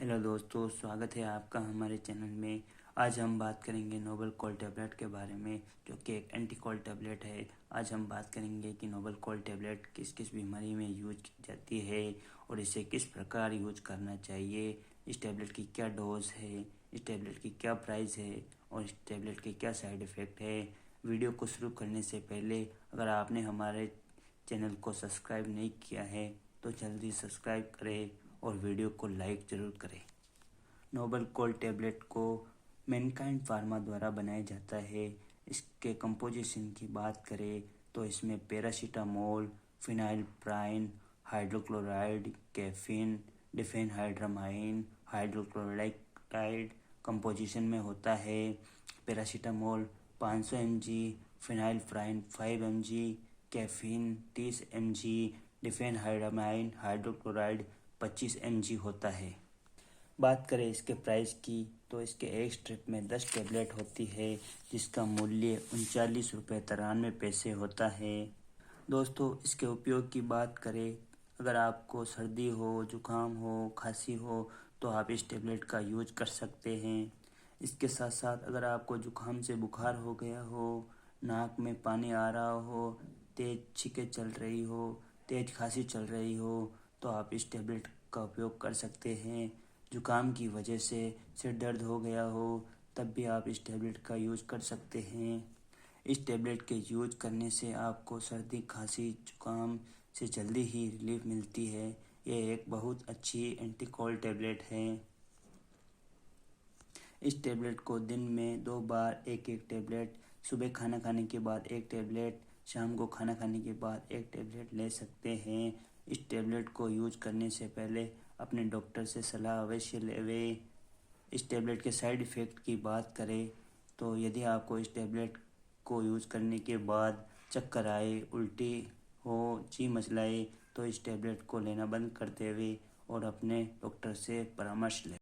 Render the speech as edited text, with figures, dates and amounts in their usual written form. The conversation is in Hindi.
हेलो दोस्तों, स्वागत है आपका हमारे चैनल में। आज हम बात करेंगे नोबल कोल्ड टैबलेट के बारे में, जो कि एक एंटी कोल्ड टैबलेट है। आज हम बात करेंगे कि नोबल कोल्ड टैबलेट किस किस बीमारी में यूज की जाती है और इसे किस प्रकार यूज करना चाहिए। इस टैबलेट की क्या डोज है, इस टैबलेट की क्या प्राइस है और इस टैबलेट के क्या साइड इफ़ेक्ट है। वीडियो को शुरू करने से पहले अगर आपने हमारे चैनल को सब्सक्राइब नहीं किया है तो जल्दी सब्सक्राइब करें और वीडियो को लाइक ज़रूर करें। नोबल कोल्ड टैबलेट को मैनकाइंड फार्मा द्वारा बनाया जाता है। इसके कंपोजिशन की बात करें तो इसमें paracetamol, phenylephrine, hydrochloride, caffeine, diphenhydramine, hydrochloride composition में होता है। Paracetamol 500 mg, phenylephrine 5 mg, caffeine 30 mg, diphenhydramine hydrochloride 25 mg होता है। बात करें इसके प्राइस की तो इसके एक स्ट्रिप में 10 टैबलेट होती है, जिसका मूल्य 39 रुपये 93 पैसे होता है। दोस्तों, इसके उपयोग की बात करें, अगर आपको सर्दी हो, जुकाम हो, खांसी हो तो आप इस टैबलेट का यूज कर सकते हैं। इसके साथ साथ अगर आपको जुकाम से बुखार हो गया हो, नाक में पानी आ रहा हो, तेज़ छींकें चल रही हो, तेज़ खांसी चल रही हो तो आप इस टैबलेट का उपयोग कर सकते हैं। जुकाम की वजह से सिर दर्द हो गया हो तब भी आप इस टैबलेट का यूज़ कर सकते हैं। इस टैबलेट के यूज करने से आपको सर्दी, खांसी, जुकाम से जल्दी ही रिलीफ मिलती है। ये एक बहुत अच्छी एंटी कोल्ड टैबलेट है। इस टैबलेट को दिन में 2 बार एक एक टैबलेट, सुबह खाना खाने के बाद एक टैबलेट, शाम को खाना खाने के बाद एक टैबलेट ले सकते हैं। इस टैबलेट को यूज करने से पहले अपने डॉक्टर से सलाह अवश्य लें। इस टैबलेट के साइड इफ़ेक्ट की बात करें तो यदि आपको इस टैबलेट को यूज़ करने के बाद चक्कर आए, उल्टी हो, जी मचलाए तो इस टैबलेट को लेना बंद कर देवे और अपने डॉक्टर से परामर्श लें।